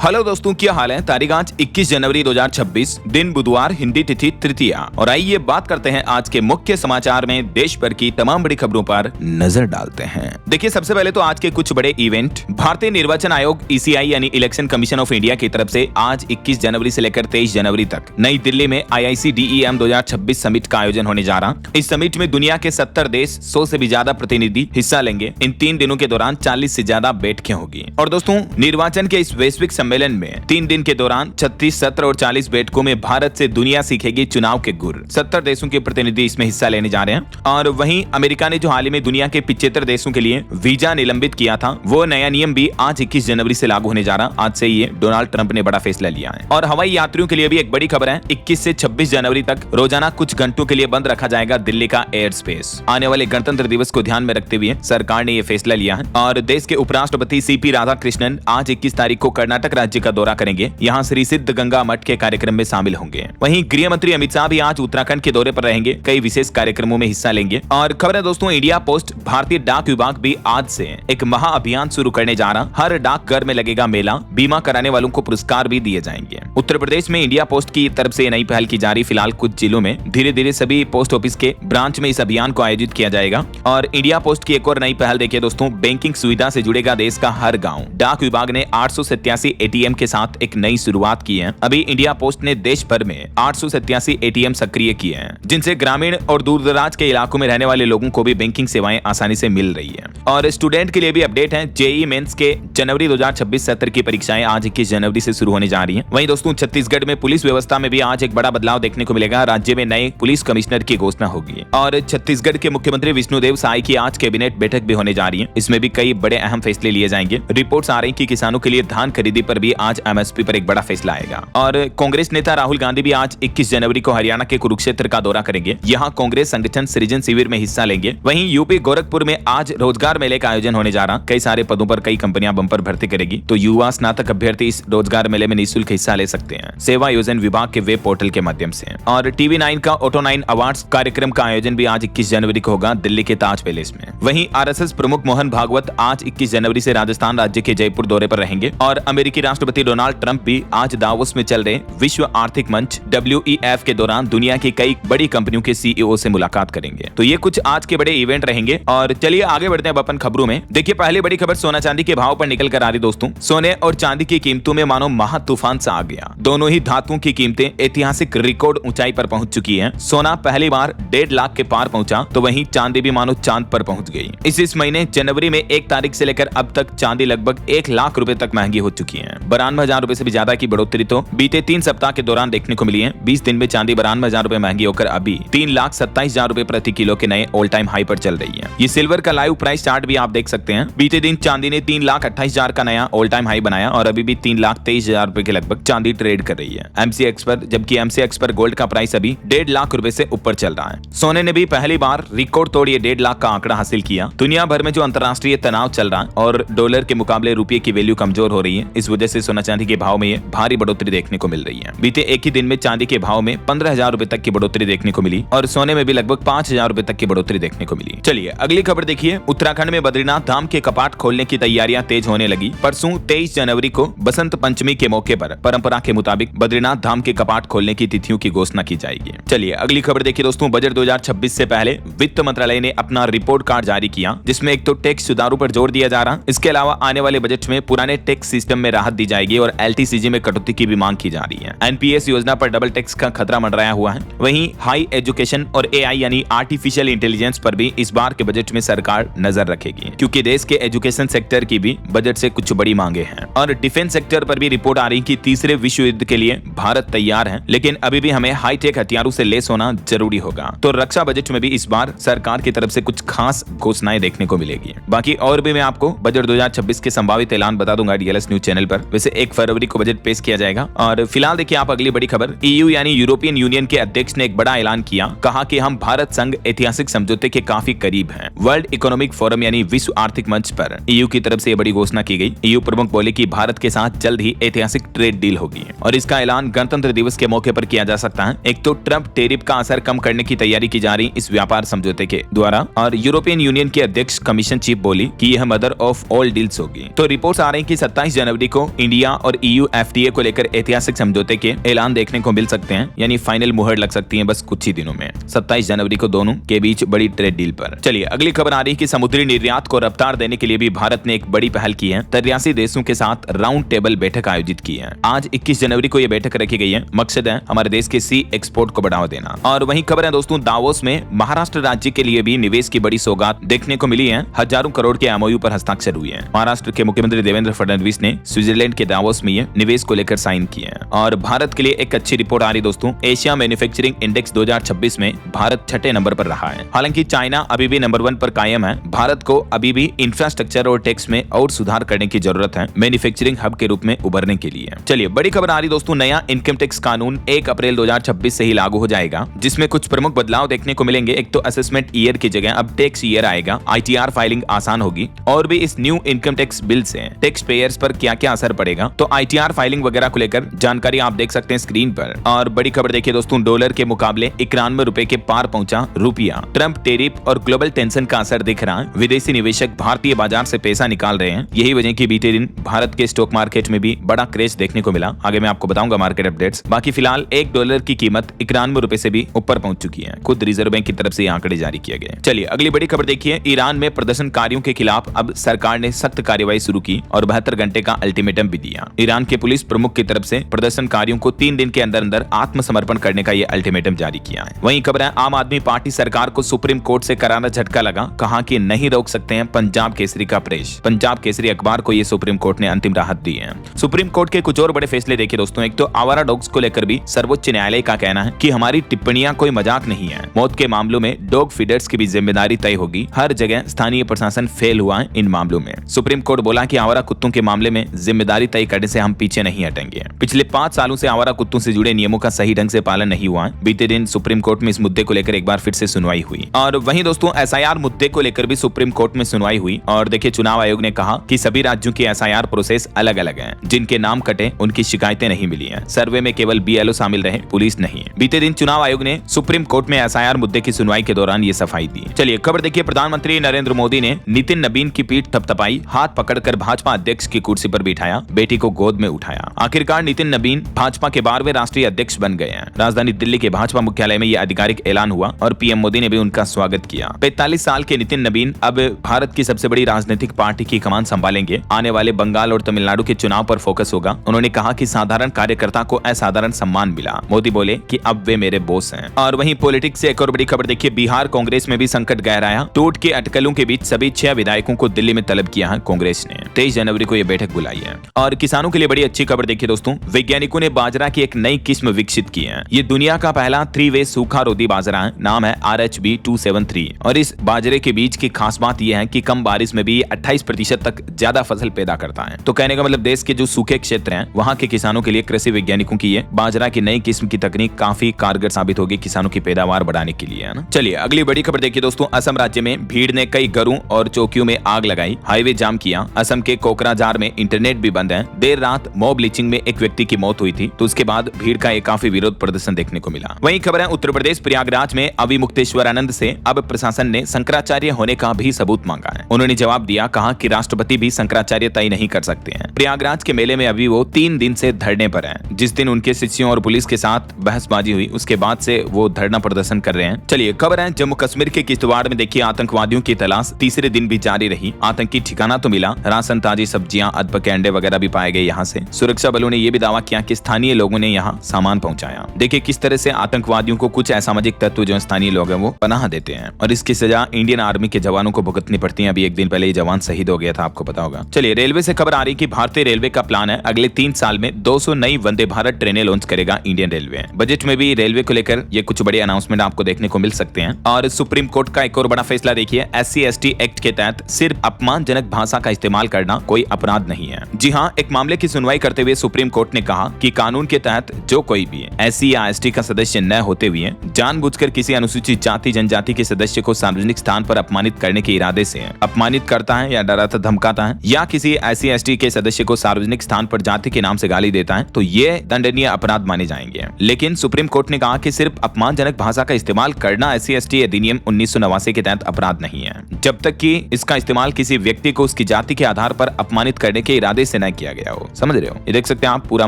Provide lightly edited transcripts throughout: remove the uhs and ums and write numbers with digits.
Hello दोस्तों, क्या हाल है। तारीख आज 21 जनवरी 2026, दिन बुधवार, हिंदी तिथि तृतीया। और आइए बात करते हैं आज के मुख्य समाचार में देश भर की तमाम बड़ी खबरों पर नजर डालते हैं। देखिए, सबसे पहले तो आज के कुछ बड़े इवेंट। भारतीय निर्वाचन आयोग ECI यानी इलेक्शन कमीशन ऑफ इंडिया की तरफ से आज 21 जनवरी से लेकर 23 जनवरी तक नई दिल्ली में IICDEM 2026 समिट का आयोजन होने जा रहा। इस समिट में दुनिया के 70 देश, 100 से भी ज्यादा प्रतिनिधि हिस्सा लेंगे। इन 3 दिनों के दौरान 40 से ज्यादा बैठकें होगी। और दोस्तों, निर्वाचन के इस वैश्विक सम्मेलन में 3 दिन के दौरान 36, 17 और 40 बैठकों में भारत से दुनिया सीखेगी चुनाव के गुर। 70 देशों के प्रतिनिधि इसमें हिस्सा लेने जा रहे हैं। और वहीं अमेरिका ने जो हाल ही में दुनिया के 75 देशों के लिए वीजा निलंबित किया था, वो नया नियम भी आज 21 जनवरी से लागू होने जा रहा। आज से ये डोनाल्ड ट्रंप ने बड़ा फैसला लिया है। और हवाई यात्रियों के लिए भी एक बड़ी खबर है। 21 से 26 जनवरी तक रोजाना कुछ घंटों के लिए बंद रखा जाएगा दिल्ली का एयर स्पेस। आने वाले गणतंत्र दिवस को ध्यान में रखते हुए सरकार ने यह फैसला लिया है। और देश के उपराष्ट्रपति CP राधाकृष्णन आज 21 तारीख को कर्नाटक राज्य का दौरा करेंगे। यहाँ श्री सिद्ध गंगा मठ के कार्यक्रम में शामिल होंगे। वहीं गृह मंत्री अमित शाह भी आज उत्तराखंड के दौरे पर रहेंगे। कई विशेष कार्यक्रमों में हिस्सा लेंगे। और खबर है दोस्तों, इंडिया पोस्ट भारतीय डाक विभाग भी आज से एक महा अभियान शुरू करने जा रहा। हर डाक घर में लगेगा मेला। बीमा कराने वालों को पुरस्कार भी दिए जाएंगे। उत्तर प्रदेश में इंडिया पोस्ट की तरफ से नई पहल की जा रही। फिलहाल कुछ जिलों में धीरे धीरे सभी पोस्ट ऑफिस के ब्रांच में इस अभियान को आयोजित किया जाएगा। और इंडिया पोस्ट की एक और नई पहल देखिए दोस्तों, बैंकिंग सुविधा से जुड़ेगा देश का हर गाँव। डाक विभाग ने 887 ATM के साथ एक नई शुरुआत की है। अभी इंडिया पोस्ट ने देश भर में 887 ATM सक्रिय किए हैं, जिनसे ग्रामीण और दूर दराज के इलाकों में रहने वाले लोगों को भी बैंकिंग सेवाएं आसानी से मिल रही है। और स्टूडेंट के लिए भी अपडेट है। JEE मेंस के जनवरी 2026 सत्र की परीक्षाएं आज 21 जनवरी से शुरू होने जा रही हैं। वहीं दोस्तों, छत्तीसगढ़ में पुलिस व्यवस्था में भी आज एक बड़ा बदलाव देखने को मिलेगा। राज्य में नए पुलिस कमिश्नर की घोषणा होगी। और छत्तीसगढ़ के मुख्यमंत्री विष्णुदेव साय की आज कैबिनेट बैठक भी होने जा रही है। इसमें भी कई बड़े अहम फैसले लिए जाएंगे। रिपोर्ट्स आ रही कि किसानों के लिए धान खरीदी पर भी आज MSP पर एक बड़ा फैसला आएगा। और कांग्रेस नेता राहुल गांधी भी आज 21 जनवरी को हरियाणा के कुरुक्षेत्र का दौरा करेंगे। यहाँ कांग्रेस संगठन सृजन शिविर में हिस्सा लेंगे। वहीं यूपी गोरखपुर में आज रोजगार मेले का आयोजन होने जा रहा। कई सारे पदों पर कई कंपनियां बंपर भर्ती करेगी। तो युवा स्नातक अभ्यर्थी इस रोजगार मेले में निःशुल्क हिस्सा ले सकते हैं, सेवा योजन विभाग के वेब पोर्टल के माध्यम से। और TV9 का ऑटो 9 अवार्ड्स कार्यक्रम का आयोजन भी आज 21 जनवरी को होगा दिल्ली के ताज पैलेस में। वहीं RSS प्रमुख मोहन भागवत आज 21 जनवरी से राजस्थान राज्य के जयपुर दौरे पर रहेंगे। और अमेरिकी राष्ट्रपति डोनाल्ड ट्रंप भी आज दावोस में चल रहे विश्व आर्थिक मंच WEF के दौरान दुनिया की कई बड़ी कंपनियों के CEO से मुलाकात करेंगे। तो ये कुछ आज के बड़े इवेंट रहेंगे। और चलिए आगे बढ़ते हैं अपन खबरों में। देखिए, पहली बड़ी खबर सोना चांदी के भाव पर निकल कर आ रही दोस्तों। सोने और चांदी की कीमतों में मानो महा तूफान सा आ गया। दोनों ही धातुओं की कीमतें ऐतिहासिक रिकॉर्ड ऊंचाई पर पहुंच चुकी हैं। सोना पहली बार 1.5 लाख के पार पहुंचा, तो वहीं चांदी भी मानो चांद पर पहुंच गई। इस महीने जनवरी में 1 तारीख से लेकर अब तक चांदी लगभग 1 लाख रुपए तक महंगी हो चुकी है। 92,000 रुपए से भी ज्यादा की बढ़ोतरी तो बीते 3 सप्ताह के दौरान देखने को मिली है। 20 दिन में चांदी 92,000 रुपए महंगी होकर अभी 3,27,000 रुपए प्रति किलो के नए ऑल टाइम हाई पर चल रही है। ये सिल्वर का लाइव प्राइस चार्ट भी आप देख सकते हैं। बीते दिन चांदी ने 3,28,000 का नया ऑल टाइम हाई बनाया और अभी भी 3,23,000 रुपए के लगभग चांदी ट्रेड कर रही है MCX पर, जबकि MCX पर गोल्ड का प्राइस अभी 1.5 लाख रुपए से ऊपर चल रहा है। सोने ने भी पहली बार रिकॉर्ड तोड़ 1.5 लाख का आंकड़ा हासिल किया। दुनिया भर में जो अंतर्राष्ट्रीय तनाव चल रहा है और डॉलर के मुकाबले रुपये की वैल्यू कमजोर हो रही है, इस वजह से सोना चांदी के भाव में ये भारी बढ़ोतरी देखने को मिल रही है। बीते एक ही दिन में चांदी के भाव में 15,000 रुपए तक की बढ़ोतरी देखने को मिली और सोने में भी लगभग 5,000 रुपए तक की बढ़ोतरी देखने को मिली। चलिए अगली खबर देखिए। उत्तराखंड में बद्रीनाथ धाम के कपाट खोलने की तैयारियां तेज होने लगी। परसों 23 जनवरी को बसंत पंचमी के मौके पर परंपरा के मुताबिक बद्रीनाथ धाम के कपाट खोलने की तिथियों की घोषणा की जाएगी। चलिए अगली खबर देखिए दोस्तों। बजट 2026 से पहले वित्त मंत्रालय ने अपना रिपोर्ट कार्ड जारी किया, जिसमें एक तो टैक्स सुधारों पर जोर दिया जा रहा। इसके अलावा आने वाले बजट में पुराने टैक्स सिस्टम में राहत दी जाएगी और LTCG में कटौती की भी मांग की जा रही है। NPS योजना पर डबल टैक्स का खतरा मंडराया हुआ है। वहीं हाई एजुकेशन और AI यानी आर्टिफिशियल इंटेलिजेंस पर भी इस बार के बजट में सरकार नजर रखेगी, क्योंकि देश के एजुकेशन सेक्टर की भी बजट से कुछ बड़ी मांगे हैं। और डिफेंस सेक्टर पर भी रिपोर्ट आ रही कि तीसरे विश्व युद्ध के लिए भारत तैयार है, लेकिन अभी भी हमें हाईटेक हथियारों से लैस होना जरूरी होगा। तो रक्षा बजट में भी इस बार सरकार की तरफ से कुछ खास घोषणाएं देखने को मिलेगी। बाकी और भी मैं आपको बजट 2026 के संभावित ऐलान बता दूंगा DLS न्यूज चैनल पर। वैसे 1 फरवरी को बजट पेश किया जाएगा। और फिलहाल देखिए आप अगली बड़ी खबर। EU यानी यूरोपियन यूनियन के अध्यक्ष ने एक बड़ा ऐलान किया। कहा कि हम भारत संघ ऐतिहासिक समझौते के काफी करीब हैं। वर्ल्ड इकोनॉमिक फोरम यानी विश्व आर्थिक मंच पर EU की तरफ से ये बड़ी घोषणा की गई। EU प्रमुख बोले कि भारत के साथ जल्द ही ऐतिहासिक ट्रेड डील होगी और इसका ऐलान गणतंत्र दिवस के मौके पर किया जा सकता है। एक तो ट्रंप टेरिफ का असर कम करने की तैयारी की जा रही इस व्यापार समझौते के द्वारा, और यूरोपियन यूनियन के अध्यक्ष कमीशन चीफ बोली कि यह मदर ऑफ ऑल डील्स होगी। तो रिपोर्ट्स आ रही कि 27 जनवरी को इंडिया और EU FTA को लेकर ऐतिहासिक समझौते के ऐलान देखने को मिल सकते हैं, यानी फाइनल मुहर लग सकती है बस कुछ ही दिनों में 27 जनवरी को दोनों के बीच बड़ी ट्रेड डील पर। चलिए अगली खबर आ रही है कि समुद्री निर्यात को रफ्तार देने के लिए भी भारत ने एक बड़ी पहल की है। 83 देशों के साथ राउंड टेबल बैठक आयोजित की है। आज 21 जनवरी को यह बैठक रखी गई है। मकसद है हमारे देश के सी एक्सपोर्ट को बढ़ावा देना। और वहीं खबर है दोस्तों, दावोस में महाराष्ट्र राज्य के लिए भी निवेश की बड़ी सौगात देखने को मिली है। हजारों करोड़ के MOU पर हस्ताक्षर हुए हैं। महाराष्ट्र के मुख्यमंत्री देवेंद्र फडणवीस ने स्विट्जरलैंड के दावोस में ये निवेश को लेकर साइन किए हैं। और भारत के लिए एक अच्छी रिपोर्ट आ रही दोस्तों, एशिया मैन्युफैक्चरिंग इंडेक्स 2026 में भारत 6ठे नंबर पर रहा है। हालांकि चाइना अभी भी नंबर 1 पर कायम है। भारत को अभी भी इंफ्रास्ट्रक्चर और टैक्स में और सुधार करने की जरूरत है मैन्युफैक्चरिंग हब के रूप में उभरने के लिए। चलिए बड़ी खबर आ रही दोस्तों, नया इनकम टैक्स कानून 1 अप्रैल 2026 से ही लागू हो जाएगा, जिसमें कुछ प्रमुख बदलाव देखने को मिलेंगे। एक तो असेसमेंट ईयर की जगह अब टैक्स ईयर आएगा। ITR फाइलिंग आसान होगी। और भी इस न्यू इनकम टैक्स बिल से टैक्स पेयर्स पर क्या क्या असर पड़ेगा, तो ITR फाइलिंग वगैरह को लेकर जानकारी आप देख सकते हैं स्क्रीन पर। और बड़ी खबर देखिए दोस्तों, डॉलर के मुकाबले 91 रुपए के पार पहुंचा रुपया। ट्रंप टेरिफ और ग्लोबल टेंशन का असर दिख रहा है। विदेशी निवेशक भारतीय बाजार से पैसा निकाल रहे हैं। यही वजह की बीते दिन भारत के स्टॉक मार्केट में भी बड़ा क्रेश देखने को मिला। आगे मैं आपको बताऊंगा मार्केट अपडेट्स। बाकी फिलहाल $1 की कीमत 91 रुपए से भी ऊपर पहुंच चुकी है। खुद रिजर्व बैंक की तरफ से आंकड़े जारी किए गए। चलिए अगली बड़ी खबर देखिए, ईरान में प्रदर्शनकारियों के खिलाफ अब सरकार ने सख्त कार्रवाई शुरू की और 72 घंटे का अल्टीमेटम भी दिया। ईरान के पुलिस प्रमुख की तरफ से प्रदर्शनकारियों को 3 दिन के अंदर अंदर आत्मसमर्पण करने का यह अल्टीमेटम जारी किया है। वहीं खबर है, आम आदमी पार्टी सरकार को सुप्रीम कोर्ट से करारा झटका लगा। कहा कि नहीं रोक सकते हैं पंजाब केसरी का प्रेस। पंजाब केसरी अखबार को यह सुप्रीम कोर्ट ने अंतिम राहत दी है। सुप्रीम कोर्ट के कुछ और बड़े फैसले देखिए दोस्तों। एक तो आवारा डॉग्स को लेकर भी सर्वोच्च न्यायालय का कहना है कि हमारी टिप्पणियां कोई मजाक नहीं है। मौत के मामलों में डॉग फीडर्स की भी जिम्मेदारी तय होगी। हर जगह स्थानीय प्रशासन फेल हुआ है इन मामलों में। सुप्रीम कोर्ट बोला कि आवारा कुत्तों के मामले में जिम्मेदारी तय करने से हम पीछे नहीं हटेंगे। पिछले 5 सालों से आवारा कुत्तों से जुड़े नियमों का सही ढंग से पालन नहीं हुआ है। बीते दिन सुप्रीम कोर्ट में इस मुद्दे को लेकर एक बार फिर से सुनवाई हुई। और वहीं दोस्तों SIR मुद्दे को लेकर भी सुप्रीम कोर्ट में सुनवाई हुई। और देखिए चुनाव आयोग ने कहा कि सभी राज्यों की SIR प्रोसेस अलग अलग है। जिनके नाम कटे उनकी शिकायतें नहीं मिली हैं। सर्वे में केवल BLO शामिल रहे, पुलिस नहीं। बीते दिन चुनाव आयोग ने सुप्रीम कोर्ट में SIR मुद्दे की सुनवाई के दौरान ये सफाई दी। चलिए खबर देखिए, प्रधानमंत्री नरेंद्र मोदी ने नितिन नबीन की पीठ थपथपाई, हाथ पकड़कर भाजपा अध्यक्ष की कुर्सी पर बिठाया, बेटी को गोद में उठाया। आखिरकार नितिन नबीन भाजपा के 12वें राष्ट्रीय अध्यक्ष बन गए हैं। राजधानी दिल्ली के भाजपा मुख्यालय में यह आधिकारिक ऐलान हुआ और PM मोदी ने भी उनका स्वागत किया। 45 साल के नितिन नबीन अब भारत की सबसे बड़ी राजनीतिक पार्टी की कमान संभालेंगे। आने वाले बंगाल और तमिलनाडु के चुनाव पर फोकस होगा। उन्होंने कहा कि साधारण कार्यकर्ता को असाधारण सम्मान मिला। मोदी बोले कि अब वे मेरे बॉस हैं। और वहीं पॉलिटिक्स से एक और बड़ी खबर देखिए, बिहार कांग्रेस में भी संकट गहराया। टूट के अटकलों के बीच सभी 6 विधायकों को दिल्ली में तलब किया है कांग्रेस ने। 23 जनवरी को यह बैठक बुलाई है। और किसानों के लिए बड़ी अच्छी खबर देखिए दोस्तों, वैज्ञानिकों ने बाजरा की एक नई किस्म विकसित की है। ये दुनिया का पहला 3-वे सूखा रोधी बाजरा है। नाम है RHB273। और इस बाजरे के बीज की खास बात यह है कि कम बारिश में भी 28% तक ज्यादा फसल पैदा करता है। तो कहने का मतलब देश के जो सूखे क्षेत्र हैं वहां के किसानों के लिए कृषि वैज्ञानिकों की ये बाजरा की नई किस्म की तकनीक काफी कारगर साबित होगी किसानों की पैदावार बढ़ाने के लिए, है ना। चलिए अगली बड़ी खबर देखिए दोस्तों, असम राज्य में भीड़ ने कई घरों और चौकियों में आग लगाई, हाईवे जाम किया। असम के कोकराझार में इंटरनेट भी बंद है। देर रात मॉब लिंचिंग में एक व्यक्ति की मौत हुई थी, तो उसके बाद भीड़ का एक काफी विरोध प्रदर्शन देखने को मिला। वहीं खबर है, उत्तर प्रदेश प्रयागराज में अविमुक्तेश्वरानंद से अब प्रशासन ने शंकराचार्य होने का भी सबूत मांगा है। उन्होंने जवाब दिया, कहा कि राष्ट्रपति भी शंकराचार्य तय नहीं कर सकते हैं। प्रयागराज के मेले में अभी वो 3 दिन से धरने पर हैं। जिस दिन उनके शिष्यों और पुलिस के साथ बहसबाजी हुई उसके बाद से वो धरना प्रदर्शन कर रहे हैं। चलिए खबर है, जम्मू कश्मीर के किश्तवाड़ में देखिए आतंकवादियों की तलाश तीसरे दिन भी जारी रही। आतंकी ठिकाना तो मिला, राशन, ताजी सब्जियां, अदपके अंडे वगैरह भी पाए गए। यहाँ से सुरक्षा बलों ने यह भी दावा किया कि स्थानीय लोगों ने यहाँ सामान पहुंचाया। देखिए किस तरह से आतंकवादियों को कुछ असामाजिक तत्व जो स्थानीय लोग हैं वो पनाह देते हैं और इसकी सजा इंडियन आर्मी के जवानों को भुगतनी पड़ती है। अभी एक दिन पहले ये जवान शहीद हो गया था, आपको पता होगा। चलिए रेलवे से खबर आ रही कि भारतीय रेलवे का प्लान है अगले 3 साल में 200 नई वंदे भारत ट्रेनें लॉन्च करेगा इंडियन रेलवे। बजट में भी रेलवे को लेकर ये कुछ बड़े अनाउंसमेंट आपको देखने को मिल सकते हैं। और सुप्रीम कोर्ट का एक और बड़ा फैसला देखिए, SC/ST एक्ट के तहत सिर्फ अपमानजनक भाषा का इस्तेमाल करना कोई अपराध नहीं है। जी हाँ, एक मामले की सुनवाई करते हुए सुप्रीम कोर्ट ने कहा कि कानून के तहत जो कोई भी SC या ST का सदस्य न होते हुए जानबूझकर किसी अनुसूचित जाति जनजाति के सदस्य को सार्वजनिक स्थान पर अपमानित करने के इरादे से अपमानित करता है या डराता धमकाता है या किसी SC/ST के सदस्य को सार्वजनिक स्थान पर जाति के नाम से गाली देता है तो ये दंडनीय अपराध माने जाएंगे। लेकिन सुप्रीम कोर्ट ने कहा कि सिर्फ अपमानजनक भाषा का इस्तेमाल करना SC/ST अधिनियम 1989 के तहत अपराध नहीं है, जब तक कि इसका इस्तेमाल किसी व्यक्ति को उसकी जाति के आधार पर अपमानित करने के इरादे से न किया गया हो। समझ रहे हो? ये देख सकते हैं आप पूरा